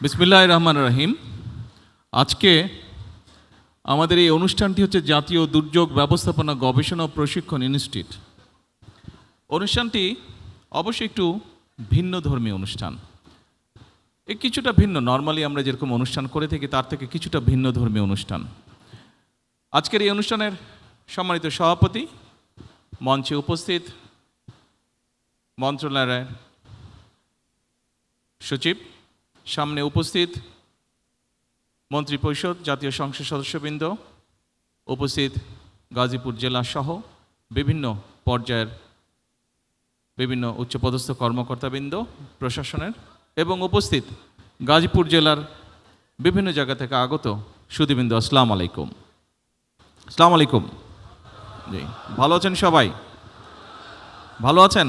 বিসমিল্লাহির রহমানির রহিম। আজকে আমাদের এই অনুষ্ঠানটি হচ্ছে জাতীয় দুর্যোগ ব্যবস্থাপনা গবেষণা ও প্রশিক্ষণ ইনস্টিটিউট। অনুষ্ঠানটি অবশ্যই একটু ভিন্ন ধর্মীয় অনুষ্ঠান, কিছুটা ভিন্ন। নর্মালি আমরা যেরকম অনুষ্ঠান করে থাকি তার থেকে কিছুটা ভিন্ন ধর্মীয় অনুষ্ঠান। আজকের এই অনুষ্ঠানের সম্মানিত সভাপতি, মঞ্চে উপস্থিত মন্ত্রণালয়ের সচিব, সামনে উপস্থিত মন্ত্রিপরিষদ, জাতীয় সংসদ সদস্যবৃন্দ, উপস্থিত গাজীপুর জেলা সহ বিভিন্ন পর্যায়ের বিভিন্ন উচ্চপদস্থ কর্মকর্তাবৃন্দ প্রশাসনের, এবং উপস্থিত গাজীপুর জেলার বিভিন্ন জায়গা থেকে আগত সুধীবৃন্দ, আসসালামু আলাইকুম। আসসালামু আলাইকুম। জি, ভালো আছেন সবাই? ভালো আছেন?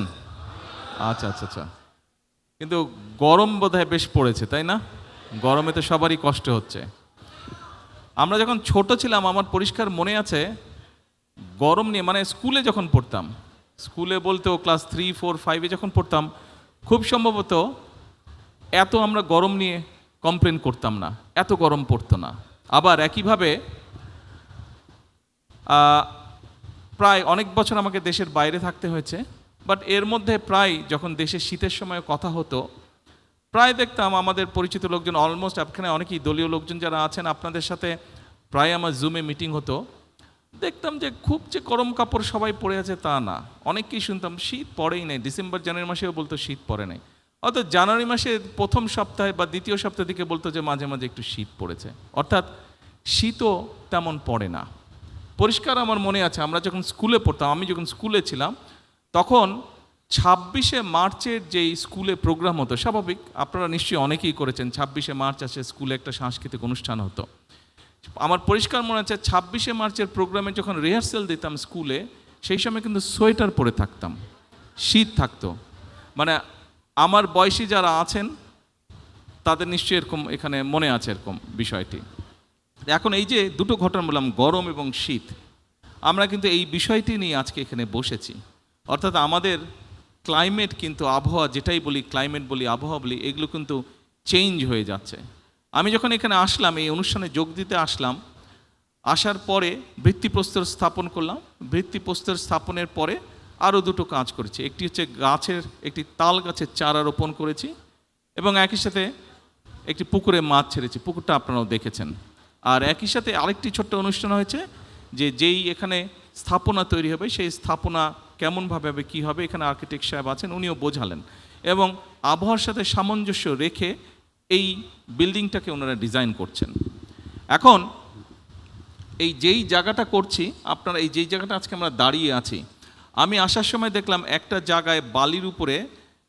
আচ্ছা আচ্ছা আচ্ছা। কিন্তু গরম বোধহয় বেশ পড়েছে, তাই না? গরমে তো সবারই কষ্ট হচ্ছে। আমরা যখন ছোট ছিলাম, আমার পরিষ্কার মনে আছে, গরম নিয়ে মানে স্কুলে যখন পড়তাম, স্কুলে বলতেও ক্লাস 3, 4, 5-এ যখন পড়তাম, খুব সম্ভবত এত আমরা গরম নিয়ে কমপ্লেন করতাম না, এত গরম পড়তো না। আবার একইভাবে প্রায় অনেক বছর আমাকে দেশের বাইরে থাকতে হয়েছে, বাট এর মধ্যে প্রায় যখন দেশের শীতের সময় কথা হতো, প্রায় দেখতাম আমাদের পরিচিত লোকজন, অলমোস্ট এখানে অনেকেই দলীয় লোকজন যারা আছেন, আপনাদের সাথে প্রায় আমার জুমে মিটিং হতো। দেখতাম যে খুব যে গরম কাপড় সবাই পরে আছে তা না, অনেককেই শুনতাম শীত পড়েই নেই। ডিসেম্বর জানুয়ারি মাসেও বলতো শীত পড়ে নাই, অর্থাৎ জানুয়ারি মাসে প্রথম সপ্তাহে বা দ্বিতীয় সপ্তাহ দিকে বলতো যে মাঝে মাঝে একটু শীত পড়েছে, অর্থাৎ শীতও তেমন পড়ে না। পরিষ্কার আমার মনে আছে, আমরা যখন স্কুলে পড়তাম, আমি যখন স্কুলে ছিলাম, তখন 26শে মার্চের যেই স্কুলে প্রোগ্রাম হতো, স্বাভাবিক আপনারা নিশ্চয়ই অনেকেই করেছেন, 26শে মার্চ আসে স্কুলে একটা সাংস্কৃতিক অনুষ্ঠান হতো। আমার পরিষ্কার মনে আছে 26শে মার্চের প্রোগ্রামে যখন রিহার্সেল দিতাম স্কুলে, সেই সময় কিন্তু সোয়েটার পরে থাকতাম, শীত থাকতো। মানে আমার বয়সী যারা আছেন তাদের নিশ্চয়ই এরকম এখানে মনে আছে এরকম বিষয়টি। এখন এই যে দুটো ঘটনা বললাম, গরম এবং শীত, আমরা কিন্তু এই বিষয়টি নিয়ে আজকে এখানে বসেছি। অর্থাৎ আমাদের ক্লাইমেট কিন্তু, আবহাওয়া যেটাই বলি, ক্লাইমেট বলি, আবহাওয়া বলি, এগুলো কিন্তু চেঞ্জ হয়ে যাচ্ছে। আমি যখন এখানে আসলাম, এই অনুষ্ঠানে যোগ দিতে আসলাম, আসার পরে ভিত্তিপ্রস্তর স্থাপন করলাম। ভিত্তিপ্রস্তর স্থাপনের পরে আরও দুটো কাজ করেছি। একটি হচ্ছে একটি তাল গাছের চারা রোপণ করেছি, এবং একই সাথে একটি পুকুরে মাছ ছেড়েছি, পুকুরটা আপনারাও দেখেছেন। আর একই সাথে আরেকটি ছোট্ট অনুষ্ঠান হয়েছে, যেই এখানে স্থাপনা তৈরি হবে, সেই স্থাপনা কেমনভাবে হবে, কী হবে, এখানে আর্কিটেক্ট সাহেব আছেন, উনিও বোঝালেন, এবং আবহাওয়ার সাথে সামঞ্জস্য রেখে এই বিল্ডিংটাকে ওনারা ডিজাইন করছেন। এখন এই যেই জায়গাটা করছি, আপনারা এই যেই জায়গাটা আজকে আমরা দাঁড়িয়ে আছি, আমি আসার সময় দেখলাম একটা জায়গায় বালির উপরে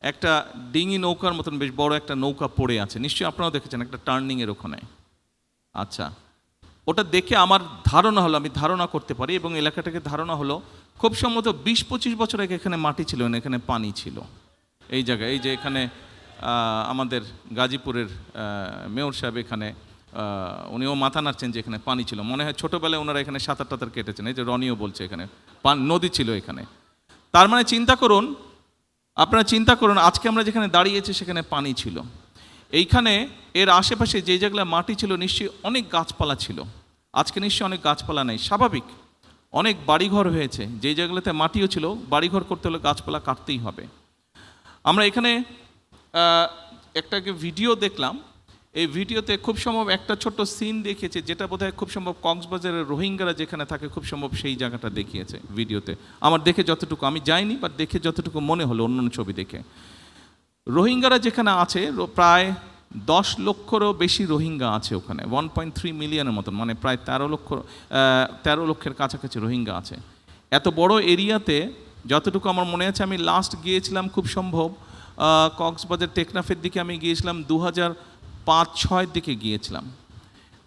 একটা ডিঙি নৌকার মতন বেশ বড় একটা নৌকা পড়ে আছে, নিশ্চয়ই আপনারাও দেখেছেন, একটা টার্নিংয়ের ওখানে। আচ্ছা, ওটা দেখে আমার ধারণা হলো, আমি ধারণা করতে পারি, এবং এলাকাটাকে ধারণা হলো, খুব সম্ভবত 20-25 বছর আগে এখানে মাটি ছিল না, এখানে পানি ছিল এই জায়গায়। এই যে এখানে আমাদের গাজীপুরের মেয়র সাহেব এখানে, উনিও মাথা নাড়ছেন যে এখানে পানি ছিল। মনে হয় ছোটোবেলায় ওনারা এখানে সাঁতার টাতার কেটেছেন, এই যে রনিও বলছে এখানে নদী ছিল এখানে। তার মানে আপনারা চিন্তা করুন, আজকে আমরা যেখানে দাঁড়িয়েছি সেখানে পানি ছিল। এইখানে এর আশেপাশে যে জায়গায় মাটি ছিল, নিশ্চয়ই অনেক গাছপালা ছিল। আজকে নিশ্চয়ই অনেক গাছপালা নেই, স্বাভাবিক। অনেক বাড়িঘর হয়েছে, যেই জায়গাগুলোতে মাটিও ছিল, বাড়িঘর করতে হলে গাছপালা কাটতেই হবে। আমরা এখানে একটা ভিডিও দেখলাম, এই ভিডিওতে খুব সম্ভব একটা ছোট্ট সিন দেখিয়েছে, যেটা বোধহয় খুব সম্ভব কক্সবাজারের রোহিঙ্গারা যেখানে থাকে, খুব সম্ভব সেই জায়গাটা দেখিয়েছে ভিডিওতে। আমার দেখে যতটুকু, আমি যাইনি, বাট দেখে যতটুকু মনে হলো অন্য ছবি দেখে, রোহিঙ্গারা যেখানে আছে, প্রায় 10 লক্ষেরও বেশি রোহিঙ্গা আছে ওখানে, 1.3 মিলিয়নের মতন, মানে প্রায় 13 লক্ষের কাছাকাছি রোহিঙ্গা আছে এত বড় এরিয়াতে। যতটুকু আমার মনে আছে, আমি লাস্ট গিয়েছিলাম খুব সম্ভব কক্সবাজার টেকনাফের দিকে আমি গিয়েছিলাম 2005-06 দিকে গিয়েছিলাম।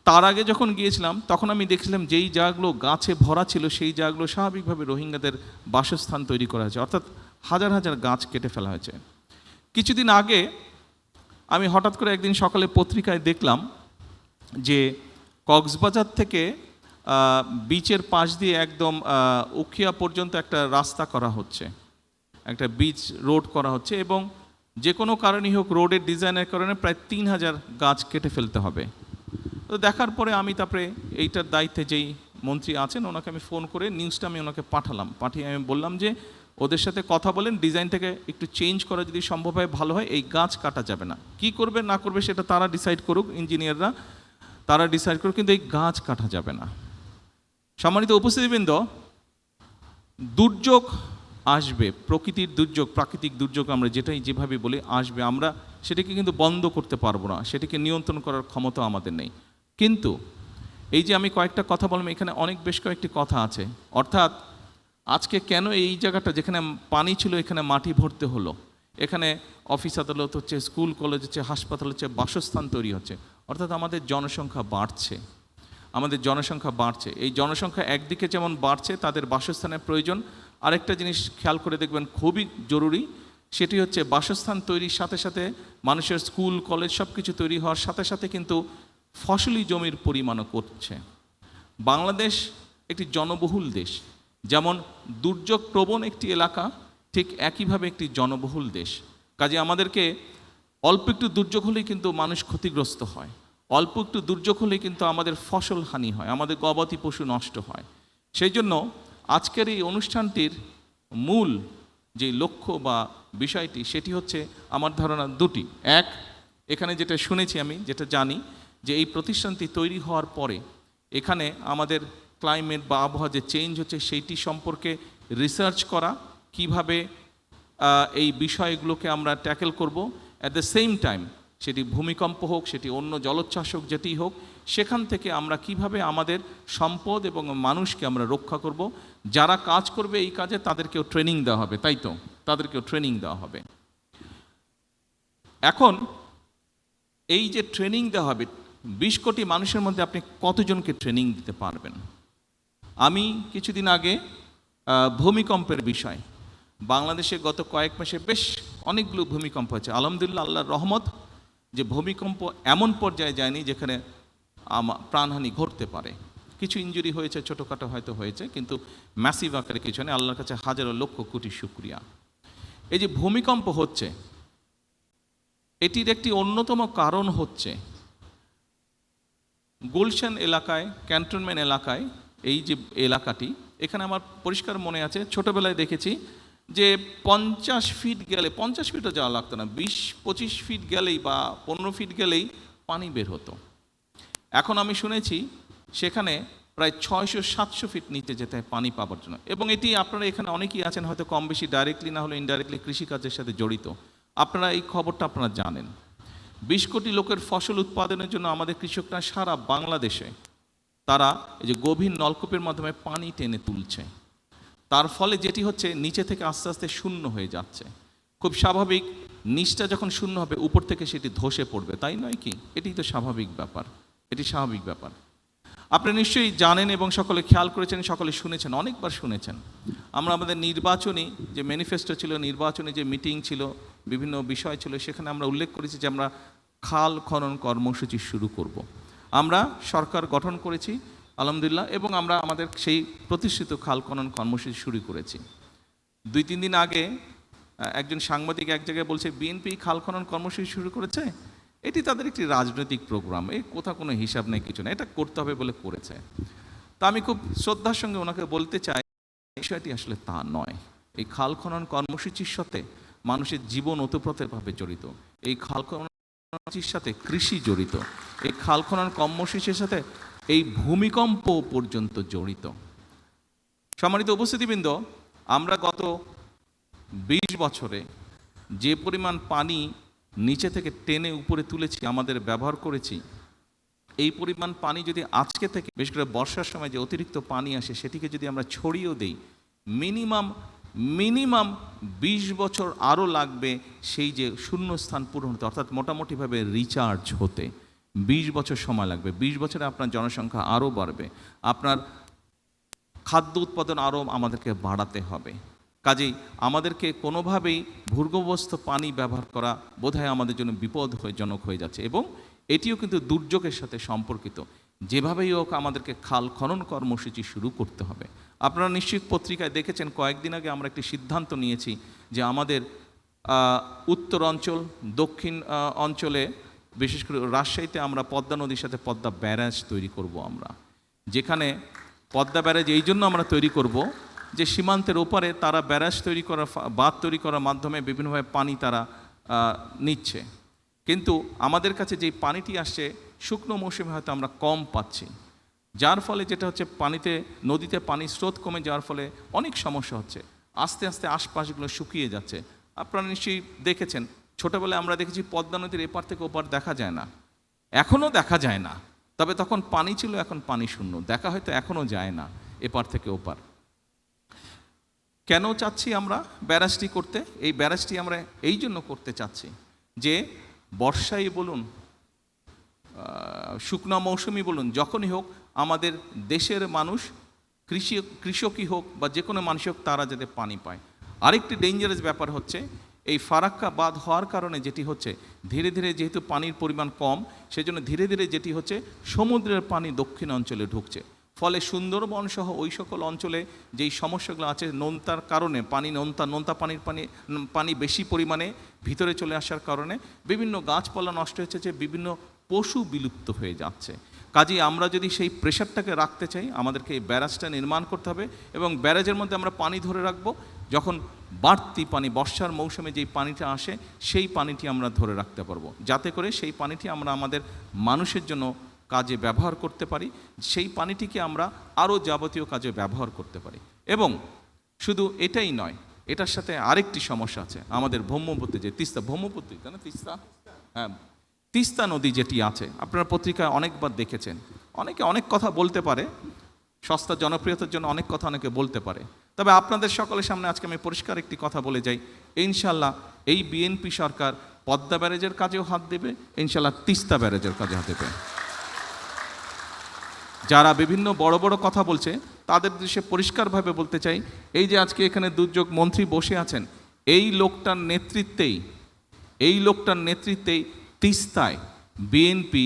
তার আগে যখন গিয়েছিলাম তখন আমি দেখছিলাম যেই জায়গাগুলো গাছে ভরা ছিল, সেই জায়গাগুলো স্বাভাবিকভাবে রোহিঙ্গাদের বাসস্থান তৈরি করা হয়েছে, অর্থাৎ হাজার হাজার গাছ কেটে ফেলা হয়েছে। কিছুদিন আগে আমি হঠাৎ করে একদিন সকালে পত্রিকায় দেখলাম যে কক্সবাজার থেকে বিচের পাশ দিয়ে একদম উখিয়া পর্যন্ত একটা রাস্তা করা হচ্ছে, একটা বিচ রোড করা হচ্ছে, এবং যে কোনো কারণেই হোক রোডের ডিজাইনের কারণে প্রায় 3000 গাছ কেটে ফেলতে হবে। তো দেখার পরে আমি তারপরে এইটার দায়িত্বে যেই মন্ত্রী আছেন ওনাকে আমি ফোন করে নিউজটা আমি ওনাকে পাঠিয়ে আমি বললাম যে ওদের সাথে কথা বলেন, ডিজাইনটাকে একটু চেঞ্জ করা যদি সম্ভব হয় ভালো হয়, এই গাছ কাটা যাবে না। কি করবে না করবে সেটা তারা ডিসাইড করুক, ইঞ্জিনিয়াররা তারা ডিসাইড করুক, কিন্তু এই গাছ কাটা যাবে না। সম্মানিত উপস্থিতিবৃন্দ, দুর্যোগ আসবে, প্রকৃতির দুর্যোগ, প্রাকৃতিক দুর্যোগ আমরা যেটাই যেভাবে বলি আসবে, আমরা সেটাকে কিন্তু বন্ধ করতে পারবো না, সেটাকে নিয়ন্ত্রণ করার ক্ষমতা আমাদের নেই। কিন্তু এই যে আমি কয়েকটা কথা বললাম, এখানে বেশ কয়েকটি কথা আছে। অর্থাৎ আজকে কেন এই জায়গাটা যেখানে পানি ছিল এখানে মাটি ভরতে হলো, এখানে অফিস আদালত হচ্ছে, স্কুল কলেজ হচ্ছে, হাসপাতাল হচ্ছে, বাসস্থান তৈরি হচ্ছে। অর্থাৎ আমাদের জনসংখ্যা বাড়ছে, এই জনসংখ্যা একদিকে যেমন বাড়ছে, তাদের বাসস্থানের প্রয়োজন। আরেকটা জিনিস খেয়াল করে দেখবেন খুবই জরুরি, সেটি হচ্ছে বাসস্থান তৈরির সাথে সাথে মানুষের স্কুল কলেজ সব কিছু তৈরি হওয়ার সাথে সাথে কিন্তু ফসলি জমির পরিমাণও করছে। বাংলাদেশ একটি জনবহুল দেশ, যেমন দুর্যোগ প্রবণ একটি এলাকা, ঠিক একইভাবে একটি জনবহুল দেশ। কাজে আমাদেরকে অল্প একটু দুর্যোগ হলেই কিন্তু মানুষ ক্ষতিগ্রস্ত হয়, অল্প একটু দুর্যোগ হলেই কিন্তু আমাদের ফসল হানি হয়, আমাদের গবাদি পশু নষ্ট হয়। সেই জন্য আজকের এই অনুষ্ঠানটির মূল যে লক্ষ্য বা বিষয়টি সেটি হচ্ছে আমার ধারণা দুটি। এক, এখানে যেটা শুনেছি আমি, যেটা জানি, যে এই প্রতিষ্ঠানটি তৈরি হওয়ার পরে এখানে আমাদের ক্লাইমেট বা আবহাওয়া যে চেঞ্জ হচ্ছে সেইটি সম্পর্কে রিসার্চ করা, কিভাবে এই বিষয়গুলোকে আমরা ট্যাকেল করব। অ্যাট দ্য সেম টাইম সেটি ভূমিকম্প হোক, সেটি অন্য জলোচ্ছ্বাস হোক, যেটি হোক, সেখান থেকে আমরা কিভাবে আমাদের সম্পদ এবং মানুষকে আমরা রক্ষা করব। যারা কাজ করবে এই কাজে তাদেরকেও ট্রেনিং দেওয়া হবে, তাই তো, তাদেরকেও ট্রেনিং দেওয়া হবে। এখন এই যে ট্রেনিং দেওয়া হবে, 20 কোটি মানুষের মধ্যে আপনি কতজনকে ট্রেনিং দিতে পারবেন? আমি কিছুদিন আগে ভূমিকম্পের বিষয়, বাংলাদেশে গত কয়েক মাসে বেশ অনেকগুলো ভূমিকম্প হয়েছে। আলহামদুলিল্লাহ, আল্লাহর রহমত যে ভূমিকম্প এমন পর্যায়ে যায়নি যেখানে প্রাণহানি ঘটতে পারে। কিছু ইনজুরি হয়েছে, ছোটোখাটো হয়তো হয়েছে, কিন্তু ম্যাসিভ আকারে কিছু নেই। আল্লাহর কাছে হাজারো লক্ষ কোটি শুকরিয়া। এই যে ভূমিকম্প হচ্ছে, এটির একটি অন্যতম কারণ হচ্ছে গুলশান এলাকায়, ক্যান্টনমেন্ট এলাকায়, এই যে এলাকাটি, এখানে আমার পরিষ্কার মনে আছে ছোটোবেলায় দেখেছি যে 50 ফিট গেলে, 50 ফিটও যাওয়া লাগতো না, 20-25 ফিট গেলেই বা 15 ফিট গেলেই পানি বের হতো। এখন আমি শুনেছি সেখানে প্রায় 600-700 ফিট নিচে যেতে হয় পানি পাওয়ার জন্য। এবং এটি আপনারা এখানে অনেকেই আছেন হয়তো কম বেশি ডাইরেক্টলি না হলে ইনডাইরেক্টলি কৃষিকাজের সাথে জড়িত, আপনারা এই খবরটা আপনারা জানেন। 20 কোটি লোকের ফসল উৎপাদনের জন্য আমাদের কৃষকরা সারা বাংলাদেশে তারা এই যে গভীর নলকূপের মাধ্যমে পানি টেনে তুলছে। তার ফলে যেটি হচ্ছে, নিচে থেকে আস্তে আস্তে শূন্য হয়ে যাচ্ছে। খুব স্বাভাবিক, নিচটা যখন শূন্য হবে উপর থেকে সেটি ধসে পড়বে, তাই নয় কি? এটি তো স্বাভাবিক ব্যাপার, এটি স্বাভাবিক ব্যাপার। আপনি নিশ্চয়ই জানেন এবং সকলে খেয়াল করেছেন, সকলে শুনেছেন, অনেকবার শুনেছেন। আমরা আমাদের নির্বাচনী যে ম্যানিফেস্টো ছিল, নির্বাচনী যে মিটিং ছিল, বিভিন্ন বিষয় ছিল, সেখানে আমরা উল্লেখ করেছি যে আমরা খাল খনন কর্মসূচি শুরু করব। আমরা সরকার গঠন করেছি আলহামদুলিল্লাহ, এবং আমরা আমাদের সেই প্রতিষ্ঠিত খাল খনন কর্মসূচি শুরু করেছি। 2-3 দিন আগে একজন সাংবাদিক এক জায়গায় বলছে বিএনপি খাল খনন কর্মসূচি শুরু করেছে, এটি তাদের একটি রাজনৈতিক প্রোগ্রাম, এই কোথাও কোনো হিসাব নেই, কিছু না, এটা করতে হবে বলে করেছে। তা আমি খুব শ্রদ্ধার সঙ্গে ওনাকে বলতে চাই, বিষয়টি আসলে তা নয়। এই খাল খনন কর্মসূচির সাথে মানুষের জীবন ওতপ্রোতভাবে জড়িত, এই খাল খনন কর্মসূচির সাথে কৃষি জড়িত, এই খাল খনন কর্মসূচির সাথে এই ভূমিকম্প পর্যন্ত জড়িত। সম্মানিত উপস্থিতিবৃন্দ, আমরা গত 20 বছরে যে পরিমাণ পানি নিচে থেকে টেনে উপরে তুলেছি, আমাদের ব্যবহার করেছি, এই পরিমাণ পানি যদি আজকে থেকে, বিশেষ করে বর্ষার সময় যে অতিরিক্ত পানি আসে সেটিকে যদি আমরা ছড়িয়েও দেই, মিনিমাম 20 বছর আরও লাগবে সেই যে শূন্যস্থান পূরণ হতে, অর্থাৎ মোটামুটিভাবে রিচার্জ হতে 20 বছর সময় লাগবে। 20 বছরে আপনার জনসংখ্যা আরও বাড়বে, আপনার খাদ্য উৎপাদন আরও আমাদেরকে বাড়াতে হবে। কাজেই আমাদেরকে কোনোভাবেই ভূগর্ভস্থ পানি ব্যবহার করা বোধহয় আমাদের জন্য বিপদজনক হয়ে যাচ্ছে, এবং এটিও কিন্তু দুর্যোগের সাথে সম্পর্কিত। যেভাবেই হোক আমাদেরকে খাল খনন কর্মসূচি শুরু করতে হবে। আপনারা নিশ্চয়ই পত্রিকায় দেখেছেন, কয়েকদিন আগে আমরা একটি সিদ্ধান্ত নিয়েছি যে আমাদের উত্তর অঞ্চল, দক্ষিণ অঞ্চলে বিশেষ করে রাজশাহীতে আমরা পদ্মা নদীর সাথে পদ্মা ব্যারাজ তৈরি করব আমরা, যেখানে পদ্মা ব্যারাজ এই জন্য আমরা তৈরি করব যে সীমান্তের ওপারে তারা ব্যারাজ তৈরি করার, বাঁধ তৈরি করার মাধ্যমে বিভিন্নভাবে পানি তারা নিচ্ছে, কিন্তু আমাদের কাছে যেই পানিটি আসছে শুকনো মৌসুমে হয়তো আমরা কম পাচ্ছি, যার ফলে যেটা হচ্ছে পানিতে, নদীতে পানির স্রোত কমে যাওয়ার ফলে অনেক সমস্যা হচ্ছে, আস্তে আস্তে আশপাশগুলো শুকিয়ে যাচ্ছে। আপনারা নিশ্চয়ই দেখেছেন, ছোটোবেলায় আমরা দেখেছি পদ্মা নদীর এপার থেকে ওপার দেখা যায় না, এখনও দেখা যায় না, তবে তখন পানি ছিল, এখন পানি শূন্য, দেখা হয়তো এখনও যায় না এপার থেকে ওপার। কেন চাচ্ছি আমরা ব্যারাজটি করতে? এই ব্যারাজটি আমরা এই জন্য করতে চাচ্ছি যে বর্ষাই বলুন, শুকনো মৌসুমি বলুন, যখনই হোক আমাদের দেশের মানুষ, কৃষকই হোক বা যে কোনো মানুষ হোক, তারা যাতে পানি পায়। আরেকটি ডেঞ্জারাস ব্যাপার হচ্ছে এই ফারাক্কা বাঁধ হওয়ার কারণে যেটি হচ্ছে, ধীরে ধীরে যেহেতু পানির পরিমাণ কম, সেজন্য ধীরে ধীরে যেটি হচ্ছে সমুদ্রের পানি দক্ষিণ অঞ্চলে ঢুকছে, ফলে সুন্দরবন সহ ওই সকল অঞ্চলে যেই সমস্যাগুলো আছে, নোনতার কারণে পানি, নোনতা পানি বেশি পরিমাণে ভিতরে চলে আসার কারণে বিভিন্ন গাছপালা নষ্ট হচ্ছে, যে বিভিন্ন পশু বিলুপ্ত হয়ে যাচ্ছে। কাজেই আমরা যদি সেই প্রেশারটাকে রাখতে চাই, আমাদেরকে এই ব্যারাজটা নির্মাণ করতে হবে, এবং ব্যারাজের মধ্যে আমরা পানি ধরে রাখবো, যখন বাড়তি পানি, বর্ষার মৌসুমে যেই পানিটা আসে সেই পানিটি আমরা ধরে রাখতে পারবো, যাতে করে সেই পানিটি আমরা আমাদের মানুষের জন্য কাজে ব্যবহার করতে পারি, সেই পানিটিকে আমরা আরও যাবতীয় কাজে ব্যবহার করতে পারি। এবং শুধু এটাই নয়, এটার সাথে আরেকটি সমস্যা আছে, আমাদের ব্রহ্মপুত্রে যে তিস্তা, ব্রহ্মপুত্র তাই না, তিস্তা, হ্যাঁ, তিস্তা নদী যেটি আছে, আপনারা পত্রিকায় অনেকবার দেখেছেন, অনেকে অনেক কথা বলতে পারে, সস্তা জনপ্রিয়তার জন্য অনেক কথা অনেকে বলতে পারে, তবে আপনাদের সকলের সামনে আজকে আমি পরিষ্কার একটি কথা বলে যাই, ইনশাল্লাহ এই বিএনপি সরকার পদ্মা ব্যারেজের কাজেও হাত দেবে, ইনশাল্লাহ তিস্তা ব্যারেজের কাজে হাত দেবে। যারা বিভিন্ন বড় বড় কথা বলছে তাদের উদ্দেশ্যে পরিষ্কারভাবে বলতে চাই, এই যে আজকে এখানে দুর্যোগ মন্ত্রী বসে আছেন, এই লোকটার নেতৃত্বেই তিস্তায় বিএনপি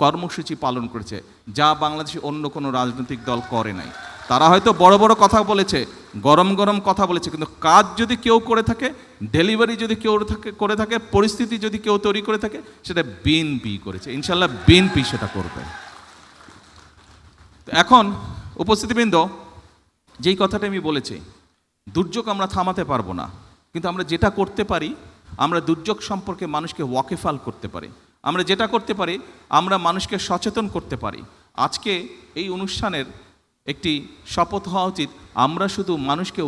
কর্মসূচি পালন করেছে, যা বাংলাদেশে অন্য কোনো রাজনৈতিক দল করে নাই। তারা হয়তো বড় বড় কথা বলেছে, গরম গরম কথা বলেছে, কিন্তু কাজ যদি কেউ করে থাকে, ডেলিভারি যদি কেউ করে থাকে, পরিস্থিতি যদি কেউ তৈরি করে থাকে, সেটা বিএনপি করেছে, ইনশাল্লাহ বিএনপি সেটা করবে। এখন উপস্থিতিবৃন্দ, যেই কথাটা আমি বলেছি, দুর্যোগ আমরা থামাতে পারবো না, কিন্তু আমরা যেটা করতে পারি, আমরা দুর্যোগ সম্পর্কে মানুষকে ওয়াকিফাল করতে পারি, আমরা যেটা করতে পারি, আমরা মানুষকে সচেতন করতে পারি। আজকে এই অনুষ্ঠানের একটি শপথ হওয়া উচিত, আমরা শুধু মানুষকে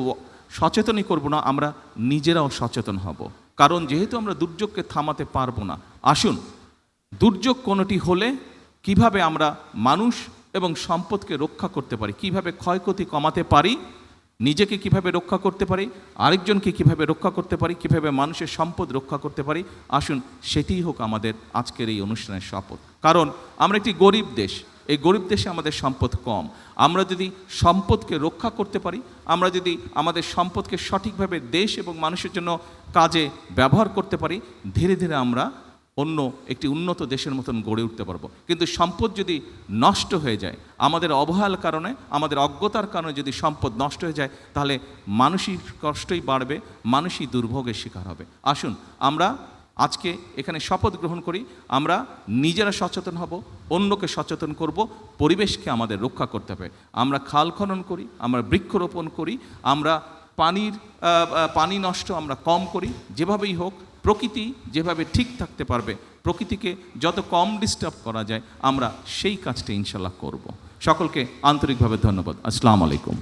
সচেতনই করব না, আমরা নিজেরাও সচেতন হব, কারণ যেহেতু আমরা দুর্যোগকে থামাতে পারবো না, আসুন দুর্যোগ কোনোটি হলে কিভাবে আমরা মানুষ এবং সম্পদকে রক্ষা করতে পারি, কিভাবে ক্ষয়ক্ষতি কমাতে পারি, নিজেকে কিভাবে রক্ষা করতে পারি, আরেকজনকে কিভাবে রক্ষা করতে পারি, কিভাবে মানুষের সম্পদ রক্ষা করতে পারি, আসুন সেটিই হোক আমাদের আজকের এই অনুষ্ঠানের শপথ। কারণ আমরা একটি গরিব দেশ, এই গরিব দেশে আমাদের সম্পদ কম, আমরা যদি সম্পদকে রক্ষা করতে পারি, আমরা যদি আমাদের সম্পদকে সঠিকভাবে দেশ এবং মানুষের জন্য কাজে ব্যবহার করতে পারি, ধীরে ধীরে আমরা অন্য একটি উন্নত দেশের মতন গড়ে উঠতে পারবো। কিন্তু সম্পদ যদি নষ্ট হয়ে যায়, আমাদের অবহেলার কারণে, আমাদের অজ্ঞতার কারণে যদি সম্পদ নষ্ট হয়ে যায়, তাহলে মানসিক কষ্টই বাড়বে, মানুষই দুর্ভোগের শিকার হবে। আসুন আমরা আজকে এখানে শপথ গ্রহণ করি, আমরা নিজেরা সচেতন হব, অন্যকে সচেতন করব, পরিবেশকে আমাদের রক্ষা করতে হবে। আমরা খাল খনন করি, আমরা বৃক্ষরোপণ করি, আমরা পানি নষ্ট আমরা কম করি, যেভাবেই হোক প্রকৃতি যেভাবে ঠিক থাকতে পারবে, প্রকৃতিকে যত কম ডিস্টার্ব করা যায়, আমরা সেই কাজটা ইনশাল্লাহ করব। সকলকে আন্তরিকভাবে ধন্যবাদ। আসসালামু আলাইকুম।